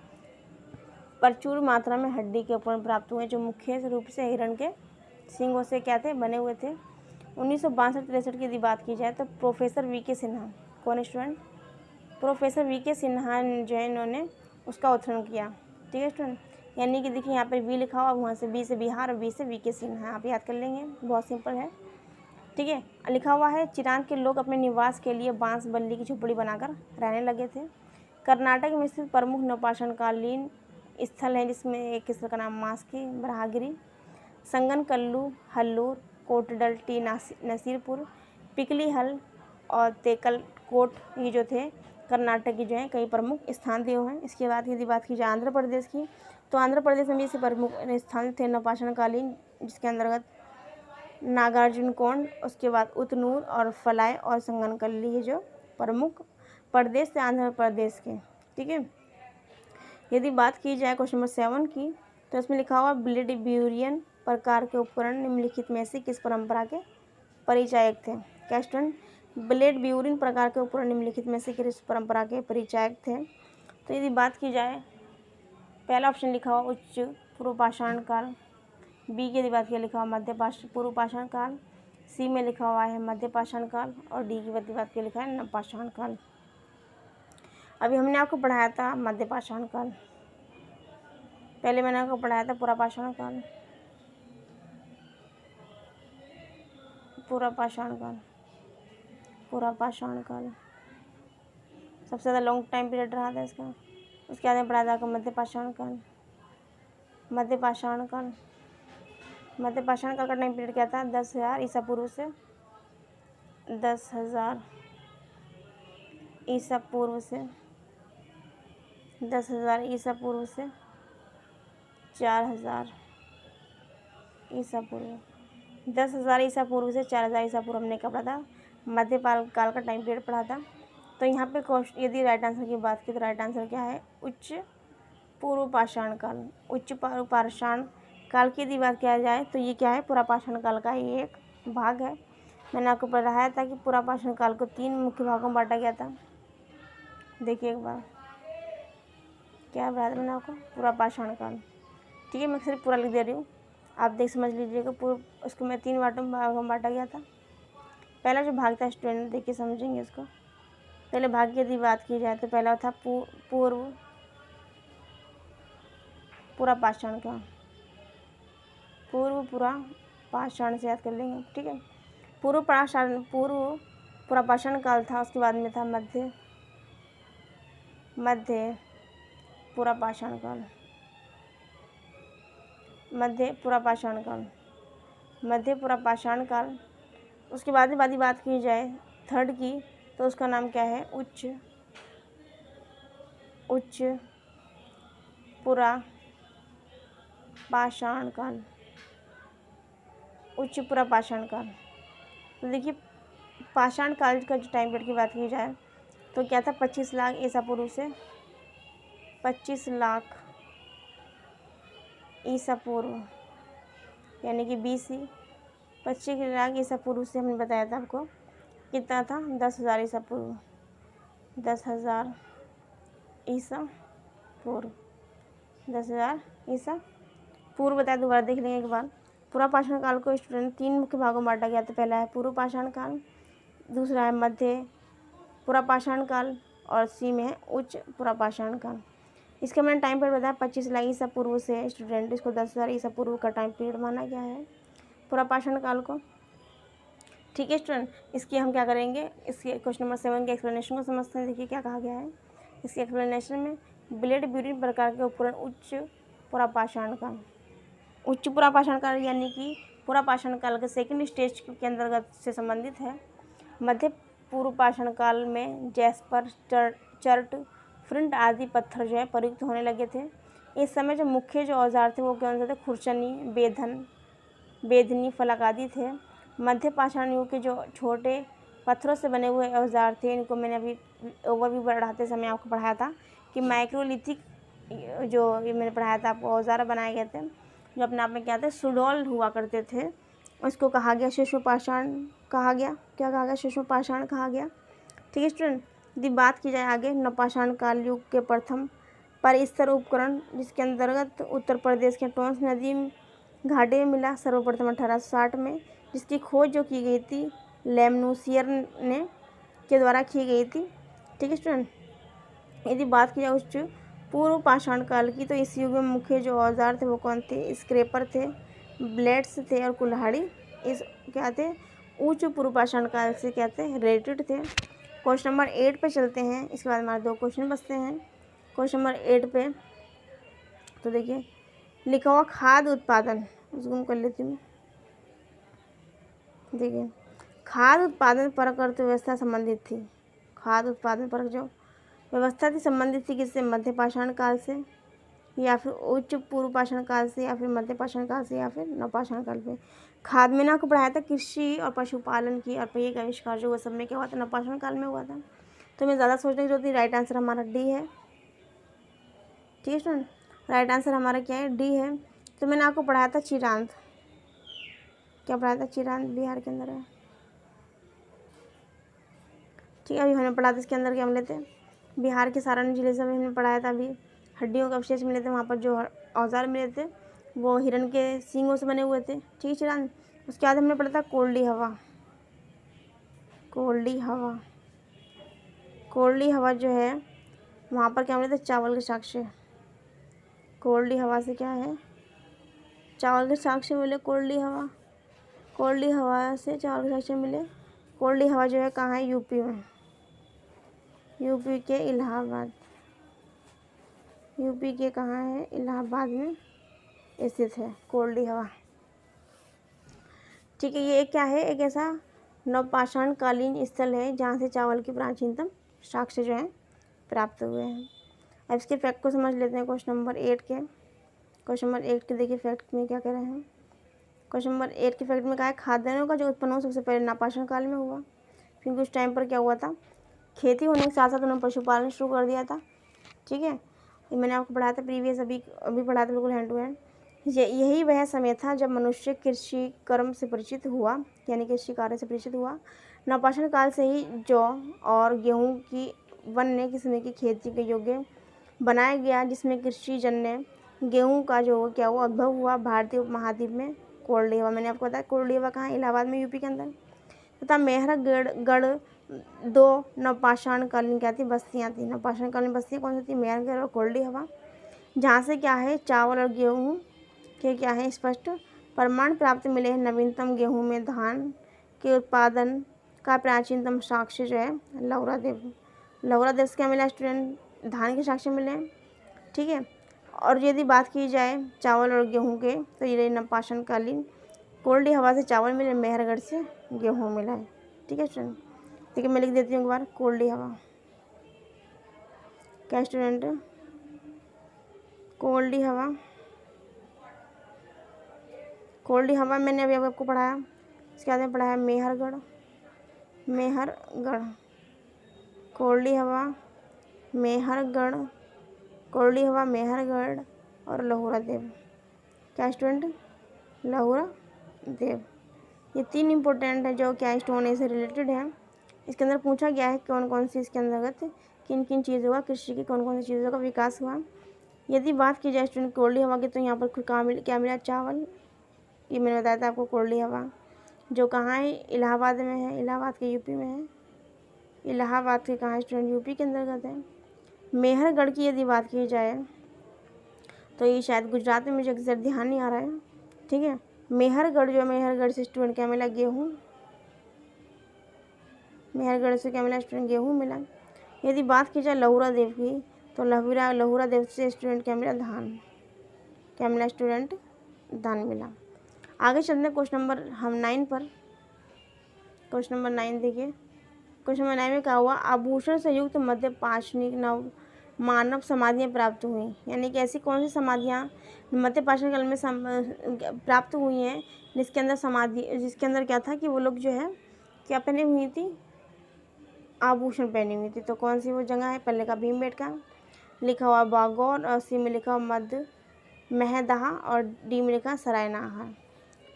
प्रचुर मात्रा में हड्डी के उपकरण प्राप्त हुए, जो मुख्य रूप से हिरण के सींगों से क्या थे, बने हुए थे। 1962-63 की यदि बात की जाए तो प्रोफेसर वी.के. सिन्हा, कौन स्टूडेंट, प्रोफेसर वी.के. सिन्हा जो है इन्होंने उसका उत्खनन किया। ठीक है स्टूडेंट, यानी कि देखिए यहाँ पर वी लिखा हुआ, वहाँ से बी से बिहार और बी से वी.के. सिन्हा, आप याद कर लेंगे, बहुत सिंपल है। ठीक है, लिखा हुआ है चिरांद के लोग अपने निवास के लिए बांस बल्ली की झोपड़ी बनाकर रहने लगे थे। कर्नाटक में स्थित प्रमुख नवपाषाण कालीन स्थल है जिसमें एक स्थल का नाम मास्की, ब्रह्मगिरी, संगनकल्लू, हल्लूर, कोटडल टी नसीरपुर, पिकलीहल और तेकलकोट, ये जो थे कर्नाटक की जो है कई प्रमुख स्थान दिए हुए हैं। इसके बाद यदि बात की जाए आंध्र प्रदेश की, तो आंध्र प्रदेश में भी ऐसे प्रमुख स्थान थे नवपाषाण कालीन, जिसके अंतर्गत नागार्जुनकोंड, उसके बाद उतनूर और फलाई और संगनकल्ली, ये जो प्रमुख प्रदेश थे आंध्र प्रदेश के। ठीक है, यदि बात की जाए क्वेश्चन नंबर 7 की, तो इसमें लिखा हुआ ब्लेड ब्यूरिन प्रकार के उपकरण निम्नलिखित में से किस परंपरा के परिचायक थे। तो यदि बात की जाए, पहला ऑप्शन लिखा हुआ उच्च पूर्व पाषाण काल, बी की यदि बात की लिखा हुआ मध्य पूर्व पाषाण काल, सी में लिखा हुआ है मध्य पाषाण काल और डी की यदि बात की लिखा है नव पाषाण काल। अभी हमने आपको पढ़ाया था मध्य पाषाण काल, पहले मैंने आपको पढ़ाया था पूरा पाषाण काल, पूरा पाषाण काल, पूरा पाषाण काल सबसे ज़्यादा लॉन्ग टाइम पीरियड रहा था इसका। उसके बाद में पढ़ा था मध्य पाषाण काल, मध्य पाषाण काल, मध्य पाषाण काल का टाइम पीरियड क्या था, 10,000 ईसा पूर्व से 10,000 ईसा पूर्व से 10,000 ईसा पूर्व से 4,000 ईसा पूर्व, 10,000 ईसा पूर्व से 4,000 ईसा पूर्व हमने क्या पढ़ा था, मध्य काल का टाइम पीरियड पढ़ा था। तो यहाँ पे क्वेश्चन यदि राइट आंसर की बात की तो राइट आंसर क्या है, उच्च पूर्व पाषाण काल। उच्च पूर्व पाषाण काल की यदि बात किया जाए तो ये क्या है, पूरा पाषाण काल का ही एक भाग है। मैंने आपको पढ़ाया था कि पूरा पाषाण काल को 3 मुख्य भागों में बांटा गया था। देखिए एक बार क्या बताया था मैंने आपको, पूरा पाषाण काल, ठीक है। मैं सिर्फ पूरा लिख दे रही हूँ, आप देख समझ लीजिएगा। पूर्व उसको मैं 3 भागों में बांटा गया था। पहला जो भाग था स्टूडेंट देखिए समझेंगे इसको। पहले भाग की यदि बात की जाए तो पहला था पूर्व पूरा पाषाण काल, पूर्व पूरा पाषाण से याद कर लेंगे, ठीक है। पूर्व पूरा पाषाण काल था। उसके बाद में था मध्य पूरा पाषाण काल, मध्य पूरा पाषाण काल, मध्य पूरा पाषाण काल। उसके बाद में बात की जाए थर्ड की तो उसका नाम क्या है, उच्च पूरा पाषाण काल, उच्च पूरा पाषाण काल। तो देखिए पाषाण काल का जो टाइम पीरियड की बात की जाए तो क्या था, 25 लाख ईसा पूर्व से 25 लाख ईसा पूर्व यानी कि BC, 25 लाख ईसा पूर्व से हमने बताया था आपको कितना था, 10,000 ईसा पूर्व, 10,000 ईसा पूर्व, 10,000 ईसा पूर्व बताया। दोबारा देख लेंगे एक बार। पूरा पाषाण काल को स्टूडेंट 3 मुख्य भागों में बांटा गया था। पहला है पूर्व पाषाण काल, दूसरा है मध्य पूरा पाषाण काल और सी में है उच्च पूरा पाषाण काल। इसका मैंने टाइम पीरियड बताया 25 लाख ईसा पूर्व से स्टूडेंट इसको 10,000 ईसा पूर्व का टाइम पीरियड माना गया है पूरा पाषाण काल को, ठीक है स्टूडेंट। इसकी हम क्या करेंगे, इसके क्वेश्चन नंबर 7 के एक्सप्लेनेशन को समझते हैं। देखिए क्या कहा गया है इसके एक्सप्लेनेशन में, ब्लेड ब्यूरिन प्रकार के उपकरण उच्च पूरा पाषाण काल, उच्च पूरा पाषाण काल यानी कि पूरा पाषाण काल के सेकंड स्टेज के अंतर्गत से संबंधित है। मध्य पूर्व पाषाण काल में जैस्पर, चर्ट, फ्लिंट आदि पत्थर जो है प्रयुक्त होने लगे थे। इस समय जो मुख्य जो औजार थे वो कौन से थे, खुरचनी, बेधनी, फलक आदि थे। मध्य पाषाण युग के जो छोटे पत्थरों से बने हुए औजार थे, इनको मैंने अभी ओवरव्यू बढ़ाते समय आपको पढ़ाया था कि माइक्रोलिथिक जो ये मैंने पढ़ाया था आपको, औजार बनाए गए थे जो अपने आप में क्या थे, सुडौल हुआ करते थे। उसको कहा गया शिशु पाषाण कहा गया। क्या कहा गया, शिशु पाषाण कहा गया, ठीक है स्टूडेंट। यदि बात की जाए आगे नवपाषाण काल युग के प्रथम परिस्तर उपकरण जिसके अंतर्गत उत्तर प्रदेश के टोंस नदी घाटी में मिला सर्वप्रथम 1860 में, जिसकी खोज जो की गई थी लेमनूसियर ने के द्वारा की गई थी, ठीक है स्टूडेंट। यदि बात की जाए उच्च पूर्व पाषाण काल की तो इस युग में मुख्य जो औजार थे वो कौन थे, स्क्रेपर थे, ब्लेड्स थे और कुल्हाड़ी इस क्या थे, उच्च पूर्व पाषाण काल से क्या थे, रिलेटेड थे। क्वेश्चन नंबर 8 पे चलते हैं। इसके बाद हमारे 2 क्वेश्चन बचते हैं। क्वेश्चन नंबर 8 पे तो देखिए लिखा हुआ खाद्य उत्पादन, जूम कर लेती हूँ। देखिए खाद्य उत्पादन परक अर्थव्यवस्था संबंधित थी। खाद्य उत्पादन परक जो व्यवस्था थी संबंधित थी किससे, मध्य पाषाण काल से या फिर उच्च पूर्व पाषाण काल से या फिर मध्य पाषाण काल से या फिर नवपाषाण काल पे। खाद्य मैंने आपको पढ़ाया था कृषि और पशुपालन की और पहिए का आविष्कार जो वो सब में क्या हुआ था, नवपाषाण काल में हुआ था। तो मैं ज़्यादा सोचने की जरूरत नहीं, राइट आंसर हमारा डी है, ठीक है स्टूडेंट। राइट आंसर हमारा क्या है, डी है। तो मैंने आपको पढ़ाया था चिरांद, क्या पढ़ाया था, चिरांद बिहार के अंदर है। ठीक है। अभी हमने पढ़ा था इसके अंदर क्या मिले थे, बिहार के सारण जिले से अभी हमने पढ़ाया था। अभी हड्डियों के अवशेष मिले थे, वहाँ पर जो औजार मिले थे वो हिरण के सींगों से बने हुए थे। ठीक है चिरान। उसके बाद हमने पढ़ा था कोल्डी हवा। कोल्डी हवा, कोल्डी हवा जो है वहाँ पर क्या मिले थे, चावल के साक्ष्य। कोल्डी हवा से क्या है, चावल के साक्ष्य मिले। कोल्डी हवा, कोल्डी हवा से चावल के साक्ष्य मिले। कोल्डी हवा जो है कहाँ है, यूपी में, यूपी के इलाहाबाद, यूपी के कहाँ है, इलाहाबाद में स्थित है कोल्डी हवा। ठीक है। ये एक क्या है, एक ऐसा नवपाषाण कालीन स्थल है जहाँ से चावल की प्राचीनतम साक्ष्य जो है प्राप्त हुए हैं। अब इसके फैक्ट को समझ लेते हैं। क्वेश्चन नंबर 8 के, क्वेश्चन नंबर 8 के देखिए फैक्ट में क्या कह रहे हैं। क्वेश्चन नंबर 8 के फैक्ट में कहा है खाद्यान्नों का जो उत्पन्न हो सबसे पहले नवपाषाण काल में हुआ, क्योंकि उस टाइम पर क्या हुआ था, खेती होने के साथ साथ उन्होंने पशुपालन शुरू कर दिया था। ठीक है। ये मैंने आपको पढ़ाया था प्रीवियस, अभी पढ़ाया था बिल्कुल हैंड टू हैंड। यही वह समय था जब मनुष्य कृषि कर्म से परिचित हुआ, यानी कृषि कार्य से परिचित हुआ। नवपाषाण काल से ही जौ और गेहूं की वन्य किस्म की खेती के योग्य बनाया गया, जिसमें कृषि जन्य गेहूं का जो क्या हुआ उद्भव हुआ भारतीय उपमहाद्वीप में। कोल्डी हवा मैंने आपको बताया, कोल्डी हवा कहाँ है, इलाहाबाद में, यूपी के अंदर। तथा मेहरगढ़ 2 नवपाषाण कालीन क्या थी, बस्तियाँ थी। नवपाषाण कालीन बस्तियाँ कौन सी थी, मेहरगढ़ और कोल्डी हवा, जहाँ से क्या है चावल और गेहूँ के क्या है स्पष्ट प्रमाण प्राप्त मिले हैं। नवीनतम गेहूं में धान के उत्पादन का प्राचीनतम साक्ष्य जो है लौरा देव। लौरा देव से क्या मिला स्टूडेंट, धान के साक्ष्य मिले हैं। ठीक है। और यदि बात की जाए चावल और गेहूं के, तो ये नवपाषाण कालीन कोल्डी हवा से चावल मिले, मेहरगढ़ से गेहूँ मिला है। ठीक है स्टूडेंट। ठीक है, मैं लिख देती हूँ एक बार, कोल्डी हवा क्या स्टूडेंट, कोल्डी हवा। कोल्डी हवा मैंने अभी आपको पढ़ाया। इसके बाद में पढ़ाया मेहरगढ़, मेहरगढ़, कोल्डी हवा, मेहरगढ़, कोल्डी हवा, मेहरगढ़ और लहुरा देव। क्या स्टूडेंट, लहुरा देव। ये 3 इंपॉर्टेंट है जो क्या स्टोन से रिलेटेड है। इसके अंदर पूछा गया है कौन कौन सी इसके अंतर्गत किन किन चीज़ों का, कृषि की कौन कौन सी चीज़ों का विकास हुआ। यदि बात की जाए स्टूडेंट कोल्डी हवा की, तो यहाँ पर क्या मिला, चावल। ये मैंने बताया था आपको, कोल्डी हवा जो कहाँ है, इलाहाबाद में है, इलाहाबाद के यूपी में है। इलाहाबाद के कहाँ है स्टूडेंट, यूपी के अंतर्गत है। मेहरगढ़ की यदि बात की जाए तो ये शायद गुजरात में, मुझे अक्सर ध्यान नहीं आ रहा है। ठीक है। मेहरगढ़ जो, मेहरगढ़ से स्टूडेंट क्या मिला, गेहूँ। मेहरगढ़ से क्या मिला स्टूडेंट, गेहूँ मिला। यदि बात की जाए लहुरा देव की, तो लहुरा देव से स्टूडेंट क्या मिला, धान। क्या मिला स्टूडेंट, धान मिला। आगे चलते हैं क्वेश्चन नंबर 9 पर। क्वेश्चन नंबर 9 देखिए। क्वेश्चन नंबर 9 में क्या हुआ, आभूषण से युक्त मध्य पाषाणिक नव मानव समाधियाँ प्राप्त हुई। यानी कि ऐसी कौन सी समाधियाँ मध्य पाषाण काल में प्राप्त हुई हैं, जिसके अंदर क्या था कि वो लोग जो है क्या पहने हुई थी, आभूषण पहनी हुई थी। तो कौन सी वो जगह है, पहले का भीमबेटका लिखा हुआ, बागौर, और सी में लिखा हुआ मध्य महदाह, और डी में लिखा सरायनाहा।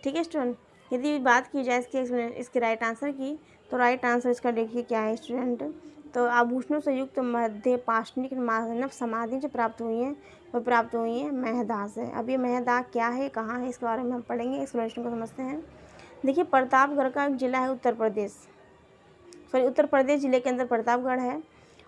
ठीक है स्टूडेंट। यदि बात की जाए इसके राइट आंसर की, तो राइट आंसर इसका देखिए क्या है स्टूडेंट, तो आभूषणों से युक्त मध्य पाषाणिक मानव समाधि जो प्राप्त हुई हैं, वो प्राप्त हुई हैं महदाह से। अब ये महदाह क्या है, कहाँ है, इसके बारे में हम पढ़ेंगे, एक्सप्लेनेशन को समझते हैं। देखिए, प्रतापगढ़ का एक जिला है उत्तर प्रदेश जिले के अंदर प्रतापगढ़ है,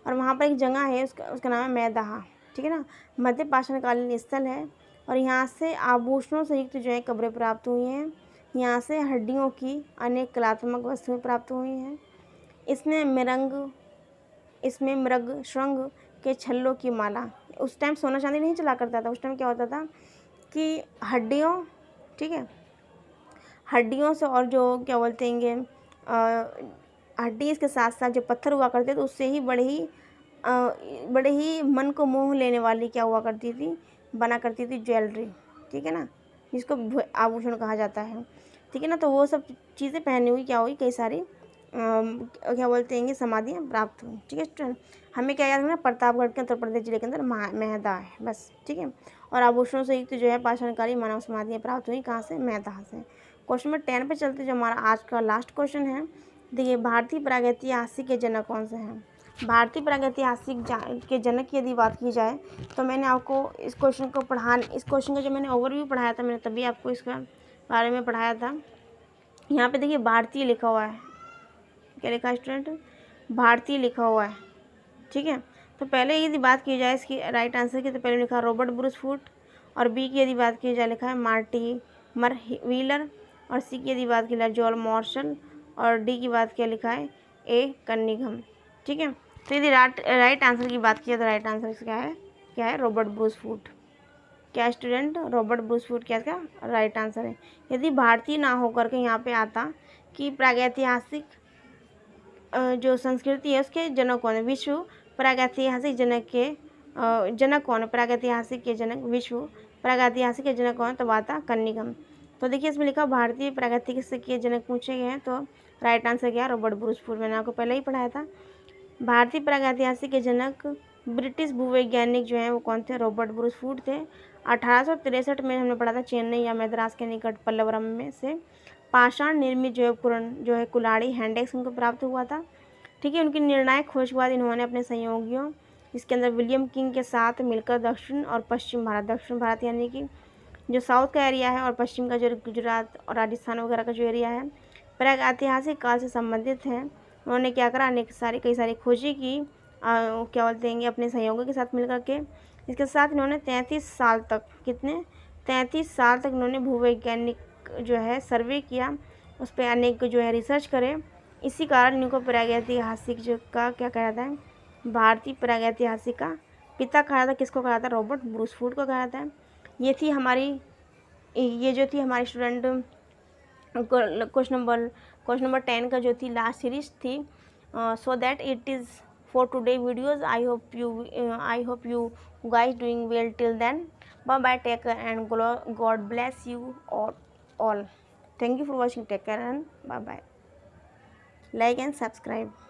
और वहाँ पर एक जगह है, उसका नाम है मैदाह। ठीक है ना। मध्य पाषाणकालीन स्थल है, और यहाँ से आभूषणों से युक्त जो है कब्रें प्राप्त हुई हैं। यहाँ से हड्डियों की अनेक कलात्मक वस्तुएं प्राप्त हुई हैं। इसमें मृग श्रृंग के छल्लों की माला। उस टाइम सोना चांदी नहीं चला करता था, उस टाइम क्या होता था कि हड्डियों, ठीक है, हड्डियों से, और जो क्या बोलते हैं हड्डी इसके साथ साथ जो पत्थर हुआ करते थे, उससे ही बड़े ही मन को मोह लेने वाली क्या हुआ करती थी, बना करती थी ज्वेलरी। ठीक है ना, जिसको आभूषण कहा जाता है। ठीक है ना। तो वो सब चीज़ें पहनी हुई क्या हुई, कई सारी क्या बोलते हैं समाधियाँ प्राप्त हुई। ठीक है स्टूडेंट। हमें क्या याद रखना, प्रतापगढ़ के उत्तर प्रदेश जिले के अंदर महदाह है, बस। ठीक है। और आभूषणों से युक्त जो है पाषाणकालीन मानव समाधियाँ प्राप्त हुई, कहाँ से, महदाह से। क्वेश्चन नंबर 10 पे चलते, जो हमारा आज का लास्ट क्वेश्चन है, देखिए भारतीय प्रागैतिहासिक के जनक कौन से हैं। भारतीय प्रागैतिहासिक के जनक की यदि बात की जाए तो मैंने आपको इस क्वेश्चन का जो मैंने ओवरव्यू पढ़ाया था, मैंने तभी आपको इसका बारे में पढ़ाया था। यहाँ पे देखिए भारतीय लिखा हुआ है, क्या लिखा है स्टूडेंट, भारतीय लिखा हुआ है, ठीक है। तो पहले यदि बात की जाए इसकी राइट आंसर की, तो पहले लिखा रॉबर्ट ब्रूस फूट, और बी की यदि बात की जाए लिखा है मार्टिमर व्हीलर, और सी की यदि बात की जाए जॉल मार्शल, और डी की बात क्या लिखा है ए कन्निंघम, ठीक है। तो यदि राइट आंसर की बात की जाए तो राइट आंसर क्या है रॉबर्ट ब्रूस फूट। क्या स्टूडेंट, रॉबर्ट ब्रूस फूट क्या इसका राइट आंसर है। यदि भारतीय ना होकर के यहाँ पे आता कि प्रागैतिहासिक जो संस्कृति है उसके जनक कौन है, विश्व प्रागैतिहासिक जनक के जनक कौन है, प्रागैतिहासिक के जनक, विश्व प्रागैतिहासिक के जनक कौन है, तब आता कन्निंघम। तो देखिए इसमें लिखा भारतीय प्रागैतिहासिक के जनक पूछे गए हैं, तो राइट आंसर क्या है रॉबर्ट ब्रूस फूट। मैंने आपको पहले ही पढ़ाया था। भारतीय प्रागैतिहासिक के जनक ब्रिटिश भूवैज्ञानिक जो हैं वो कौन थे, रॉबर्ट ब्रूस फूट थे। 1863 में हमने पढ़ा था चेन्नई या मद्रास के निकट पल्लवरम में से पाषाण निर्मित जो है कुल्हाड़ी हैंडेक्स उनको प्राप्त हुआ था, ठीक है। उनकी निर्णायक खोज के बाद इन्होंने अपने सहयोगियों इसके अंदर विलियम किंग के साथ मिलकर दक्षिण और पश्चिम भारत यानी कि जो साउथ का एरिया है और पश्चिम का जो गुजरात और राजस्थान वगैरह का जो एरिया है प्रागैतिहासिक काल से संबंधित है, उन्होंने क्या करा कई सारी खोजी की, क्या बोलते हैं अपने सहयोगियों के साथ मिलकर के। इसके साथ इन्होंने 33 साल तक इन्होंने भूवैज्ञानिक जो है सर्वे किया, उस पर अनेक जो है रिसर्च करे। इसी कारण इनको प्रागैतिहासिक जो का क्या कहा जाता है, भारतीय प्रागैतिहासिक का पिता कहा था। किसको कहा था, रॉबर्ट ब्रूस फूट को कहा था। ये जो थी हमारी स्टूडेंट क्वेश्चन नंबर 10 का जो थी लास्ट सीरीज थी। So that it is for today videos. I hope you guys doing well till then. Bye bye, take care and God bless you all. Thank you for watching, take care and bye bye. Like and subscribe.